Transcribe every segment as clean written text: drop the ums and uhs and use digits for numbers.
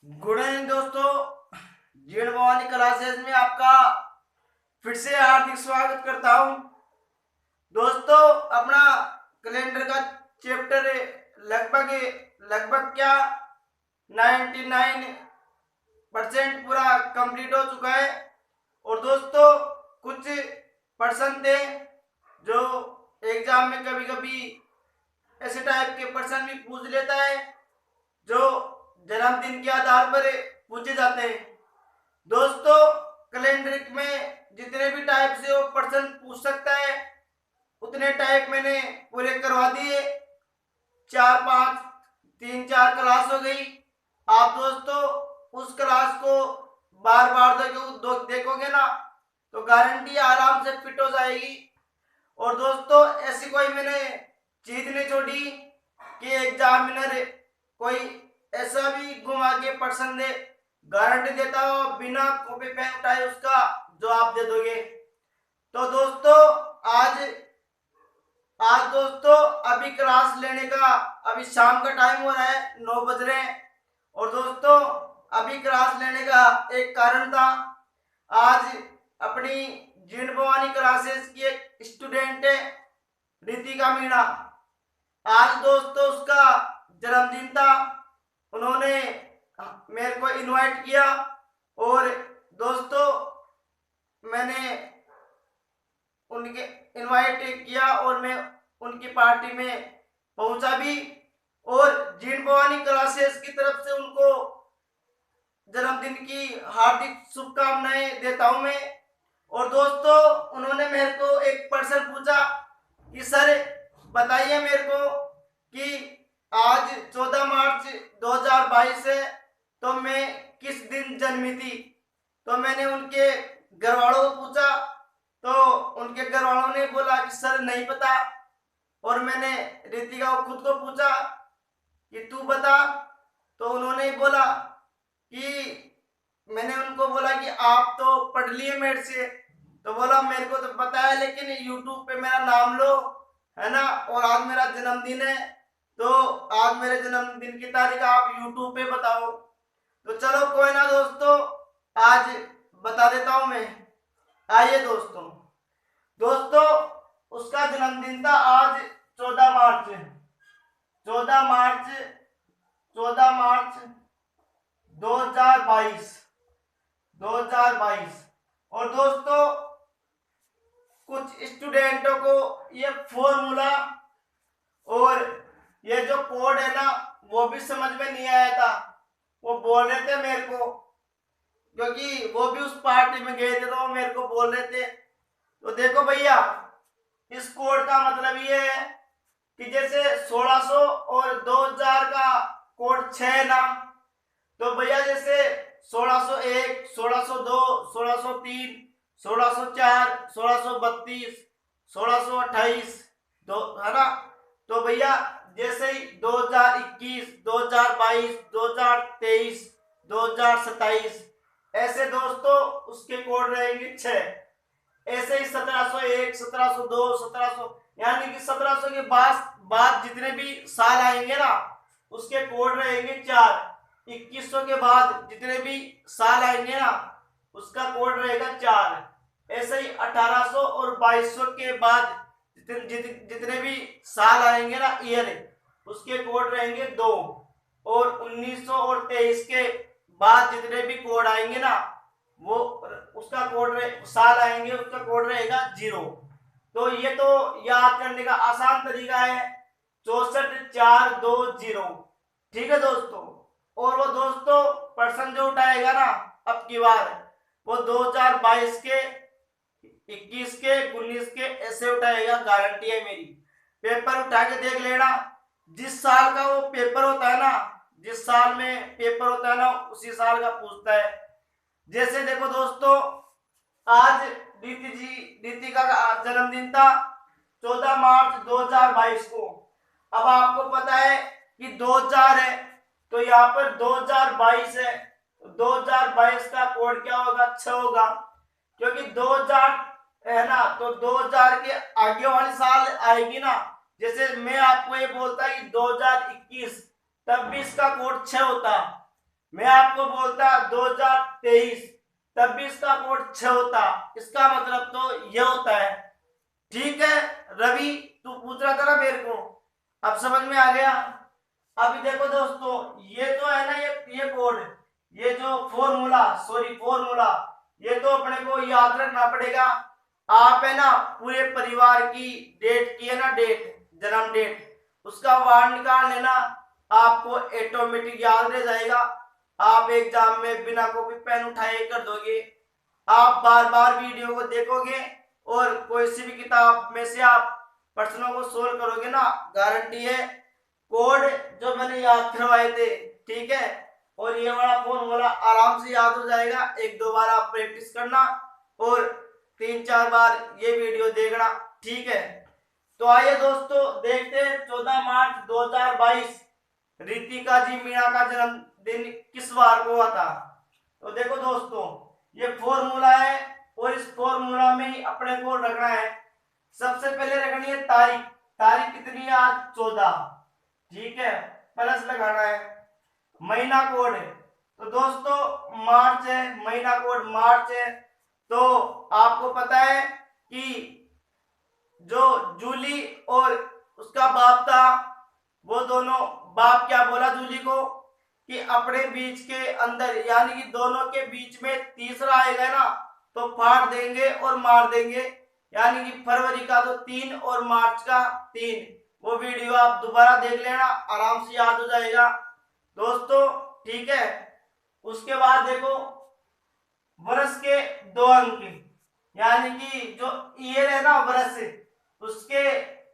Good evening दोस्तों। जीण Bhavani classes में आपका फिर से हार्दिक स्वागत करता हूं। दोस्तों, अपना कैलेंडर का चैप्टर लगभग लगभग क्या 99% पूरा कंप्लीट हो चुका है। और दोस्तों, कुछ पर्सन थे जो एग्जाम में कभी कभी ऐसे टाइप के पर्सन भी पूछ लेता है जो जन्मदिन के आधार पर पूछे जाते हैं। दोस्तों, कैलेंडर में जितने भी टाइप से वो पर्सन पूछ सकता है उतने टाइप मैंने पूरे करवा दिए। 4-5 3-4 क्लास हो गई। आप दोस्तों उस क्लास को बार बार देखोगे ना तो गारंटी आराम से फिट हो जाएगी। और दोस्तों, ऐसी कोई मैंने चीज नहीं छोड़ी कि एग्जामिनर कोई ऐसा भी घुमा के पर्सन दे, गारंटी देता हो बिना कॉपी पेन उठाए उसका जवाब दे दोगे। तो दोस्तों, आज आज दोस्तों अभी क्लास लेने का अभी शाम का टाइम हो रहा है, 9 बज रहे हैं। और दोस्तों, अभी क्लास लेने का एक कारण था। आज अपनी जीण भवानी क्लासेस की एक स्टूडेंट है रितिका मीणा। आज दोस्तों उसका जन्मदिन था। उन्होंने मेरे को इनवाइट किया और दोस्तों मैंने उनके इनवाइट किया और मैं उनकी पार्टी में पहुंचा भी। और जीण भवानी क्लासेस की तरफ से उनको जन्मदिन की हार्दिक शुभकामनाएं देता हूं मैं। और दोस्तों, उन्होंने मेरे को एक पर्सन पूछा कि सर बताइए मेरे को कि आज 14 मार्च 2022 है तो मैं किस दिन जन्मी थी। तो मैंने उनके घर वालों को पूछा तो उनके घर वालों ने बोला कि सर नहीं पता। और मैंने रितिका को खुद को पूछा कि तू बता। तो उन्होंने बोला कि मैंने उनको बोला कि आप तो पढ़ लिए मेरे से। तो बोला मेरे को तो पता है लेकिन यूट्यूब पे मेरा नाम लो, है ना, और आज मेरा जन्मदिन है तो आज मेरे जन्मदिन की तारीख आप यूट्यूब पे बताओ। तो चलो कोई ना दोस्तों, आज बता देता हूं मैं। आइए दोस्तों, दोस्तों उसका जन्मदिन था आज 14 मार्च 14 मार्च 14 मार्च 2022। और दोस्तों, कुछ स्टूडेंटों को ये फॉर्मूला और ये जो कोड है ना वो भी समझ में नहीं आया था। वो बोल रहे थे मेरे को, क्योंकि वो भी उस पार्टी में गए थे तो वो मेरे को बोल रहे थे। तो देखो भैया, इस कोड का मतलब ये है कि जैसे 1600 और 2000 का कोड 6 ना, तो भैया जैसे 1601 1602 1603 1604 1632 1628 दो, है ना। तो भैया जैसे ही 2021 2022 2023 2027 ऐसे दोस्तों उसके कोड रहेंगे 6। ऐसे ही 1701 1702 1700 यानी कि 1700 के बाद जितने भी साल आएंगे ना उसके कोड रहेंगे 4। 2100 के बाद जितने भी साल आएंगे ना उसका कोड रहेगा 4। ऐसे ही 1800 और 2200 के बाद जितने भी साल आएंगे ना ईयर उसके कोड रहेंगे 2। और 1900 और 23 के बाद जितने भी कोड आएंगे ना वो उसका कोड साल आएंगे उसका कोड रहेगा 0। तो ये तो याद करने का आसान तरीका है 64 4 2 0। ठीक है दोस्तों। और वो दोस्तों पर्सन जो उठाएगा ना अब की बार वो 2022 के 21 के 19 के ऐसे उठाएगा, गारंटी है मेरी। पेपर उठा के देख लेना, जिस साल का वो पेपर होता है ना, जिस साल में पेपर होता है ना उसी साल का पूछता है। जैसे देखो दोस्तों, आज रितिका का जन्मदिन था 14 मार्च 2022 को। अब आपको पता है कि 2000 है तो यहाँ पर 2022 है, 2022 का कोड क्या होगा 6 होगा, क्योंकि 2000 है ना तो 2000 के आगे वाली साल आएगी ना। जैसे मैं आपको ये बोलता कि 2021 तब भी इसका कोड 6 होता। मैं आपको बोलता 2023, तब भी इसका कोड 6 होता। इसका मतलब तो ये होता है। ठीक है रवि, तू पूछ रहा था ना मेरे को, अब समझ में आ गया। अभी देखो दोस्तों, ये तो है ना, ये कोड, ये जो फॉर्मूला, ये तो अपने को याद रखना पड़ेगा। आप है ना पूरे परिवार की डेट की है ना, जन्म डेट, उसका वार निकाल लेना, आपको ऑटोमेटिक याद रह जाएगा। आप एग्जाम में बिना कॉपी पेन उठाए कर दोगे। आप बार बार वीडियो को देखोगे और कोई सी भी किताब में से आप प्रश्नों को सोल्व करोगे ना, गारंटी है कोड जो मैंने याद करवाए थे, ठीक है, और ये वाला फॉर्मूला आराम से याद हो जाएगा। एक दो बार आप प्रैक्टिस करना और 3-4 बार ये वीडियो देखना, ठीक है। तो आइए दोस्तों देखते हैं 14 मार्च 2022 रितिका जी मीणा का जन्मदिन किस वार को हुआ था। तो देखो दोस्तों, ये फॉर्मूला है और इस फॉर्मूला में ही अपने को रखना है। सबसे पहले रखनी है तारीख। तारीख कितनी है आज? 14, ठीक है, प्लस लगाना है। महीना कोड है तो दोस्तों मार्च है, महीना कोड मार्च है। तो आपको पता है कि जो जूली और उसका बाप था, वो दोनों, बाप क्या बोला जूली को कि अपने बीच के अंदर, यानी कि दोनों के बीच में तीसरा आएगा ना तो फाड़ देंगे और मार देंगे। यानी कि फरवरी का तो 3 और मार्च का 3। वो वीडियो आप दोबारा देख लेना, आराम से याद हो जाएगा दोस्तों, ठीक है। उसके बाद देखो वर्ष के 2 अंक, यानी कि जो ईयर है ना वर्ष, उसके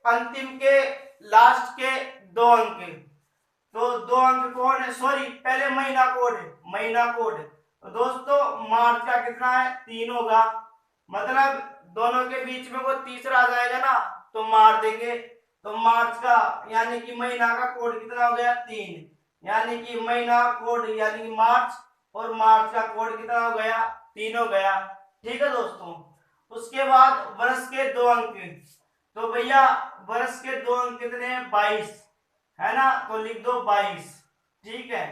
अंतिम के लास्ट के 2 अंक। तो 2 अंक कौन है? सॉरी, पहले महीना कोड है, महीना कोड। तो दोस्तों मार्च का कितना है? 3 होगा, मतलब दोनों के बीच में वो तीसरा आ जाएगा ना तो मार देंगे। तो मार्च का यानी कि महीना का कोड कितना हो गया? 3, यानी कि महीना कोड यानी कि मार्च, और मार्च का कोड कितना हो गया? 3 हो गया, ठीक है दोस्तों। उसके बाद वर्ष के 2 अंक, तो भैया वर्ष के 2 अंक कितने हैं? 22, है ना, तो लिख दो 22, ठीक है।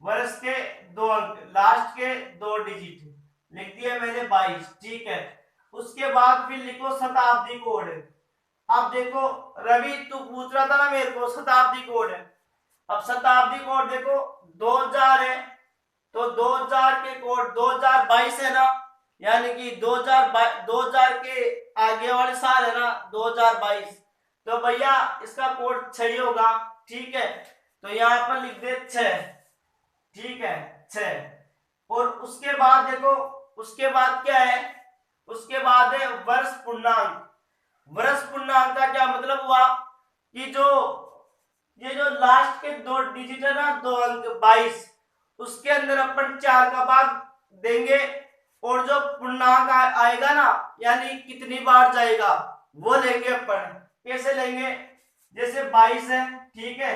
वर्ष के 2 अंक, लास्ट के 2 डिजिट लिख दिया मैंने 22, ठीक है। उसके बाद फिर लिखो शताब्दी कोड। अब देखो रवि, तू पूछ रहा था ना मेरे को शताब्दी कोड है। अब शताब्दी कोड देखो 2000 है, तो 2000 के कोड 2022 है ना, यानी कि 2000 के आगे वाले साल है ना 2022, तो भैया इसका कोड 6 होगा, ठीक है। तो यहाँ पर लिख दे 6, ठीक है, 6। और उसके बाद देखो, उसके बाद क्या है? उसके बाद है वर्ष पूर्णांक। वर्ष पूर्णांक का क्या मतलब हुआ कि जो ये जो लास्ट के 2 डिजिट है ना, 2 अंक 22, उसके अंदर अपन 4 का भाग देंगे और जो पूर्णांक आएगा ना, यानी कितनी बार जाएगा वो लेंगे अपन। कैसे लेंगे? जैसे 22 है, ठीक है,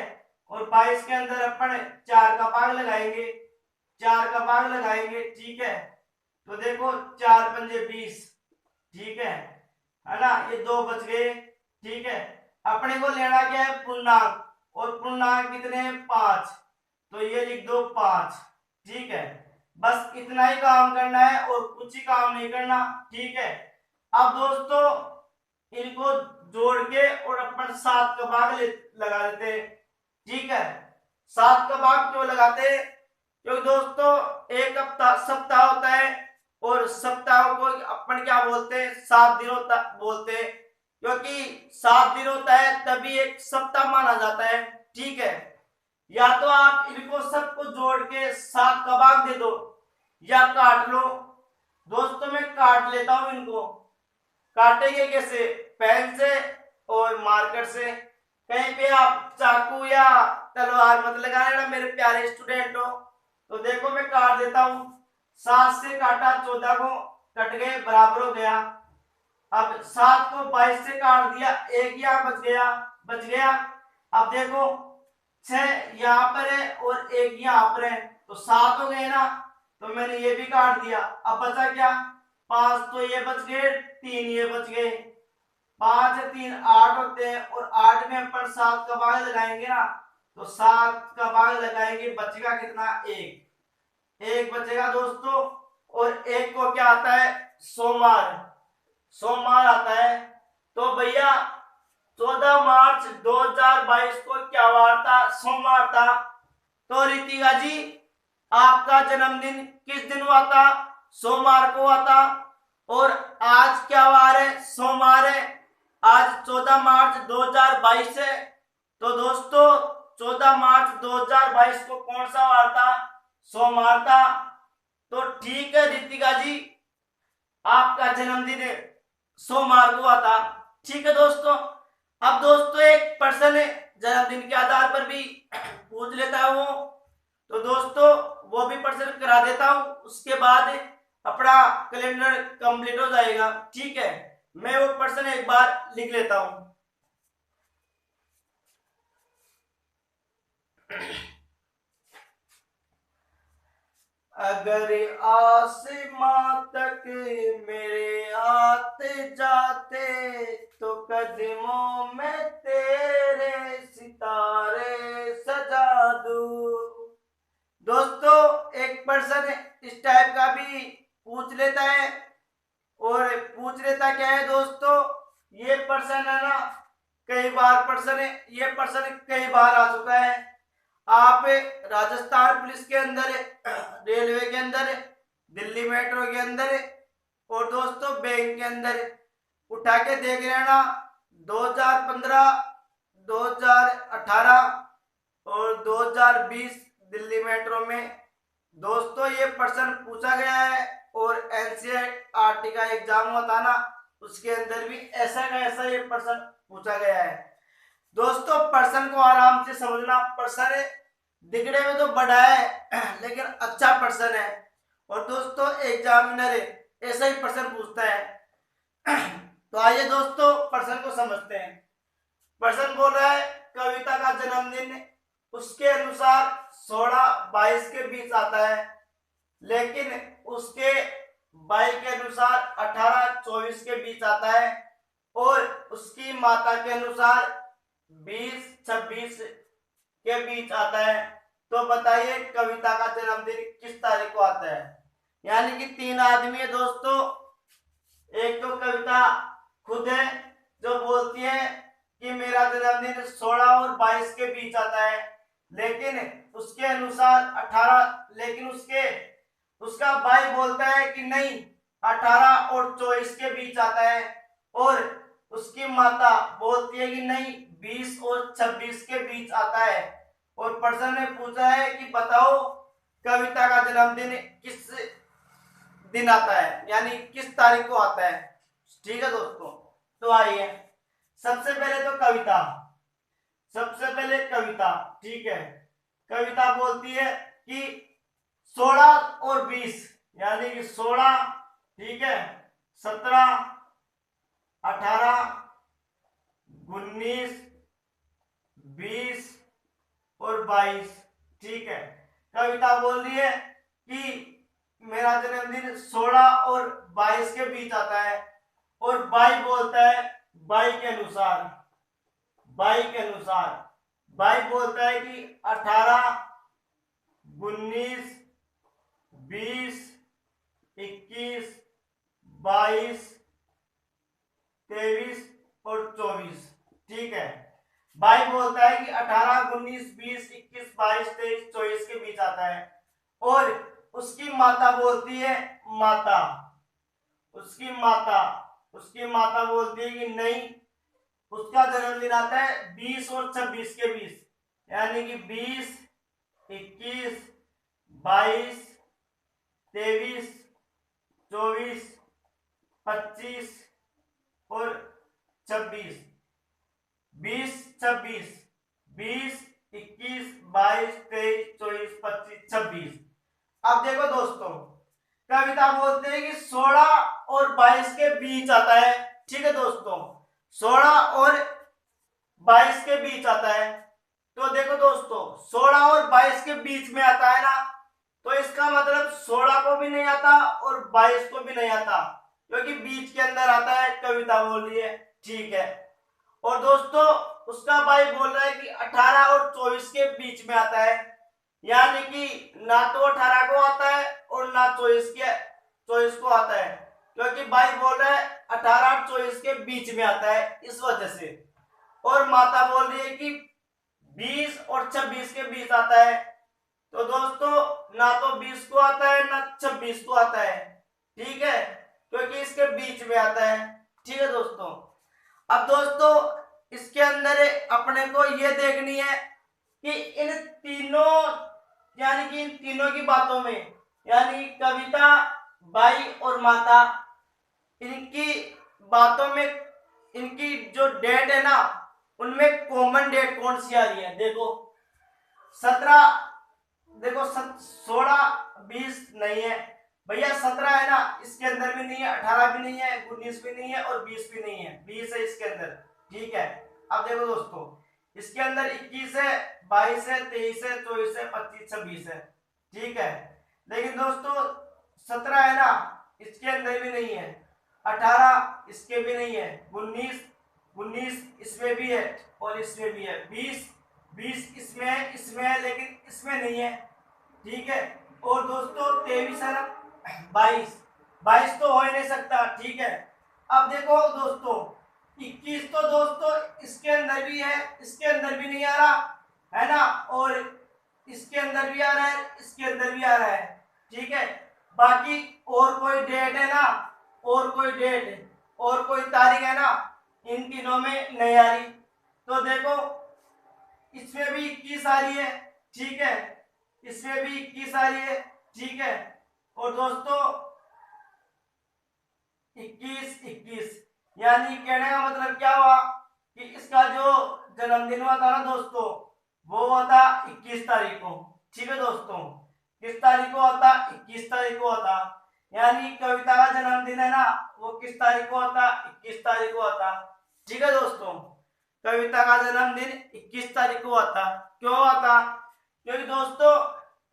और 22 के अंदर अपन 4 का भाग लगाएंगे, 4 का भाग लगाएंगे, ठीक है। तो देखो 4 पंजे 20, ठीक है ना, ये 2 बच गए, ठीक है। अपने को लेना क्या है? पूर्णांक, और पूर्णांक कितने हैं? 5, तो ये लिख दो 5, ठीक है। बस इतना ही काम करना है और कुछ ही काम नहीं करना, ठीक है। अब दोस्तों इनको जोड़ के और अपन 7 का भाग लगा देते हैं, ठीक है। 7 का भाग क्यों लगाते हैं? क्योंकि दोस्तों एक हफ्ता सप्ताह होता है और सप्ताह को अपन क्या बोलते हैं? 7 दिनों तक बोलते हैं, क्योंकि 7 दिन होता है तभी एक सप्ताह माना जाता है, ठीक है। या तो आप इनको सबको जोड़ के 7 का भाग दे दो या काट लो। दोस्तों मैं काट लेता हूं इनको। काटेंगे कैसे? पेन से और मार्कर से। कहीं पे आप चाकू या तलवार मत लगा लेना मेरे प्यारे स्टूडेंट हो। तो देखो मैं काट देता हूं। 7 से काटा 14 को, कट गए, बराबर हो गया। अब 7 को 22 से काट दिया, एक यहाँ बच गया। अब देखो 6 यहाँ पर है और एक यहाँ पर है, तो 7 हो गए ना, तो मैंने ये भी काट दिया। अब बचा क्या? 5, तो ये बच गए, 3 ये बच गए। 5 3 8 होते हैं और 8 में अपन 7 का भाग लगाएंगे ना, तो 7 का भाग लगाएंगे, बचेगा कितना? 1, एक बचेगा दोस्तों, और एक को क्या आता है, सोमवार, सोमवार आता है। तो भैया 14 मार्च 2022 को क्या वार था, सोमवार था। तो रितिका जी आपका जन्मदिन किस दिन हुआ था, सोमवार को हुआ था, और आज क्या वार है, सोमवार है। आज 14 मार्च 2022 है। तो दोस्तों 14 मार्च 2022 को कौन सा वार था, सोमवार था। तो ठीक है रितिका जी, आपका जन्मदिन सोमवार को हुआ था। ठीक है दोस्तों। अब दोस्तों एक पर्सन है जन्मदिन के आधार पर भी पूछ लेता है वो, तो दोस्तों वो भी पर्सन करा देता हूं, उसके बाद अपना कैलेंडर कंप्लीट हो जाएगा। ठीक है, मैं वो पर्सन एक बार लिख लेता हूं। अगर आसमां तक मेरे आते जाते, तो कदमों में तेरे सितारे सजा दूं। दोस्तों एक पर्सन इस टाइप का भी पूछ लेता है, और पूछ लेता क्या है दोस्तों, ये पर्सन है ना, कई बार पर्सन है, ये पर्सन कई बार आ चुका है। आप राजस्थान पुलिस के अंदर, रेलवे के अंदर, दिल्ली मेट्रो के अंदर, और दोस्तों बैंक के अंदर उठा के देख लेना। 2015, 2018 और 2020 दिल्ली मेट्रो में दोस्तों ये पर्सन पूछा गया है, और एनसीईआरटी का एग्जाम होता ना, उसके अंदर भी ऐसा का ऐसा ये पर्सन पूछा गया है। दोस्तों पर्सन को आराम से समझना, पर्सन दिखने में तो बड़ा है लेकिन अच्छा पर्सन है, और दोस्तों एग्जामिनर ऐसा ही पर्सन पूछता है। तो आइए दोस्तों पर्सन को समझते हैं। पर्सन बोल रहा है कविता का जन्मदिन उसके अनुसार 16-22 के बीच आता है, लेकिन उसके भाई के अनुसार 18-24 के बीच आता है, और उसकी माता के अनुसार 20-26 के बीच आता है। तो बताइए कविता का जन्मदिन किस तारीख को आता है। यानी कि 3 आदमी है दोस्तों। एक तो कविता खुद है जो बोलती है कि मेरा जन्मदिन 16 और 22 के बीच आता है, लेकिन उसके अनुसार 18, लेकिन उसका भाई बोलता है कि नहीं 18 और 24 के बीच आता है, और उसकी माता बोलती है कि नहीं 20 और 26 के बीच आता है। और पर्सन ने पूछा है कि बताओ कविता का जन्मदिन किस दिन आता है, यानी किस तारीख को आता है। ठीक है दोस्तों, तो आइए सबसे पहले तो कविता, सबसे पहले कविता, ठीक है। कविता बोलती है कि 16 और 20, यानी कि 16, ठीक है, 17, 18, 19, 20 और 22, ठीक है। कविता बोल रही है कि मेरा जन्मदिन 16 और 22 के बीच आता है, और भाई बोलता है, भाई के अनुसार, भाई के अनुसार भाई बोलता है कि 18, 19, 20, 21, 22, 23 और 24, ठीक है। भाई बोलता है कि 18, 19, 20, 21, 22, 23, 24 के बीच आता है, और उसकी माता बोलती है, माता, उसकी माता बोलती है कि नहीं उसका जन्मदिन आता है 20 और 26 के बीच, यानी कि 20, 21, 22, 23, 24, 25 और 26, 20, 26, 20, 21, 22, 23, 24, 25, 26। अब देखो दोस्तों कविता बोलते हैं कि 16 और 22 के बीच आता है, ठीक है दोस्तों, 16 और 22 के बीच आता है। तो देखो दोस्तों 16 और 22 के बीच में आता है ना, तो इसका मतलब 16 को भी नहीं आता और 22 को भी नहीं आता, क्योंकि बीच के अंदर आता है, कविता बोल रही है, ठीक है। और दोस्तों उसका भाई बोल रहा है कि 18 और 24 के बीच में आता है, यानी कि ना तो 18 को आता है और ना 24 को आता है, क्योंकि भाई बोल रहा है 18 और 24 के बीच में आता है, इस वजह से। और माता बोल रही है कि 20 और 26 के बीच आता है। तो दोस्तों ना तो 20 को आता है ना 26 को आता है, ठीक है, क्योंकि इसके बीच में आता है। ठीक है दोस्तों। अब दोस्तों इसके अंदर अपने को ये देखनी है कि इन तीनों, यानी कि इन तीनों की बातों में, यानी कविता, बाई और माता, इनकी बातों में इनकी जो डेट है ना, उनमें कॉमन डेट कौन सी आ रही है? देखो 17, देखो 16, 20 नहीं है भैया, 17 है ना, इसके अंदर भी नहीं है, 18 भी नहीं है, 19 भी नहीं है और 20 भी नहीं है, 20 है इसके अंदर। ठीक है। अब देखो दोस्तों इसके अंदर 21 है, 22 है, 23 है, 24 है, 25, 26 है। ठीक है। लेकिन दोस्तों 17 है ना, इसके अंदर भी नहीं है, 18 इसके भी नहीं है, 19 इसमें भी है और इसमें भी है, 20 इसमें है लेकिन इसमें नहीं है। ठीक है। और दोस्तों 23 है ना, 22 तो हो ही नहीं सकता। ठीक है। अब देखो दोस्तों 21 तो दोस्तों इसके अंदर भी है, इसके अंदर भी नहीं आ रहा है ना, और इसके अंदर भी आ रहा है, इसके अंदर भी आ रहा है। ठीक है। बाकी और कोई डेट है ना, और कोई डेट और कोई तारीख है ना, इन तीनों में नहीं आ रही। तो देखो इसमें भी 21 आ रही है। ठीक है। इसमें भी 21 आ रही है। ठीक है। और दोस्तों 21 यानी कहने का मतलब क्या हुआ कि इसका जो जन्मदिन हुआ था ना दोस्तों, वो हुआ था 21 तारीख को। ठीक है दोस्तों, किस तारीख को होता? 21 तारीख को होता। यानी कविता का जन्मदिन है ना, वो किस तारीख को होता? 21 तारीख को होता। ठीक है दोस्तों, कविता का जन्मदिन 21 तारीख को आता। क्यों आता? क्योंकि दोस्तों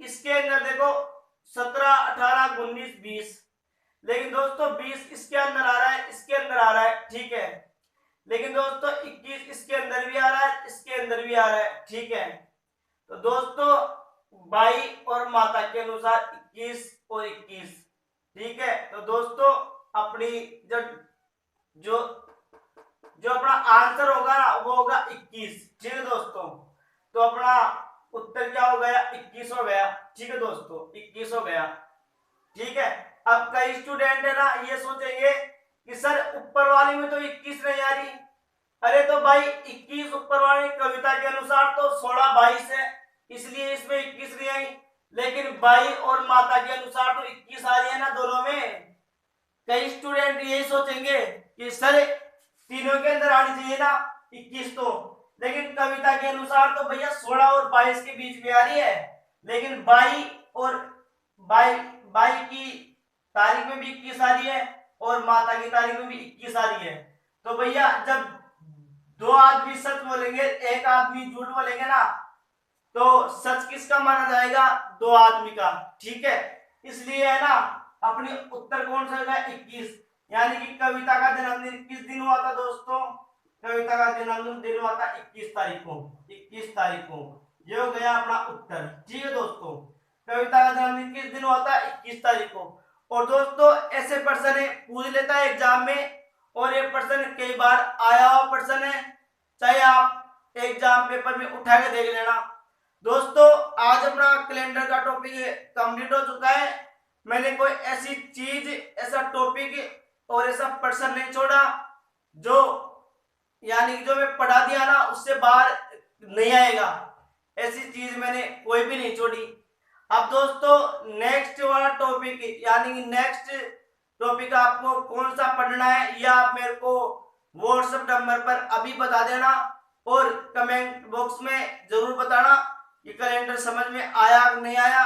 इसके अंदर देखो 17, 18, 19, 20, लेकिन दोस्तों 20 इसके अंदर आ रहा है, इसके अंदर आ रहा है। ठीक है। लेकिन दोस्तों 21 इसके अंदर भी आ रहा है, इसके अंदर भी आ रहा है। ठीक है। तो दोस्तों बाई और माता के अनुसार 21 और 21। ठीक है। तो दोस्तों अपनी जो जो जो अपना आंसर होगा ना, वो होगा 21। ठीक है दोस्तों, तो अपना उत्तर क्या हो गया? 21 हो गया। ठीक है दोस्तों, 21 हो गया। ठीक है। अब कई स्टूडेंट है ना ये सोचेंगे कि सर ऊपर वाली में तो 21 नहीं आ रही। अरे तो भाई 21 ऊपर वाली कविता के अनुसार तो 16, 22 है, इसलिए इसमें 21 नहीं आई। लेकिन बाई और माता के अनुसार तो 21 आ रही है ना दोनों में। कई स्टूडेंट यही सोचेंगे कि सर तीनों के अंदर आनी चाहिए ना 21 तो, लेकिन कविता के अनुसार तो भैया 16 और 22 के बीच में आ रही है। लेकिन बाई और बाई बाई की तारीख में भी 21 आ रही है और माता की तारीख में भी 21 आ रही है। तो भैया जब दो आदमी सच बोलेंगे, एक आदमी झूठ बोलेंगे ना, तो सच किसका माना जाएगा? दो आदमी का। ठीक है। इसलिए है ना अपनी उत्तर कौन सा होगा? 21। यानी कि कविता का जन्मदिन किस दिन हुआ था दोस्तों? कविता का जन्मदिन हुआ था 21 तारीख को। 21 तारीख को ये हो गया अपना उत्तर। ठीक है दोस्तों, कविता का जन्मदिन किस दिन हुआ था? 21 तारीख को। और दोस्तों ऐसे प्रश्न पूछ लेता है एग्जाम में, और ये प्रश्न कई बार आया हुआ प्रश्न है, चाहे आप एग्जाम पेपर में उठा के देख लेना। दोस्तों आज अपना कैलेंडर का टॉपिक कंप्लीट हो चुका है। मैंने कोई ऐसी चीज, ऐसा टॉपिक और ऐसा प्रश्न नहीं छोड़ा जो, यानी जो मैं पढ़ा दिया ना उससे बाहर नहीं आएगा। ऐसी चीज मैंने कोई भी नहीं छोड़ी। अब दोस्तों नेक्स्ट वाला टॉपिक, यानी नेक्स्ट टॉपिक आपको कौन सा पढ़ना है, यह आप मेरे को व्हाट्सएप नंबर पर अभी बता देना, और कमेंट बॉक्स में जरूर बताना कि कैलेंडर समझ में आया नहीं आया।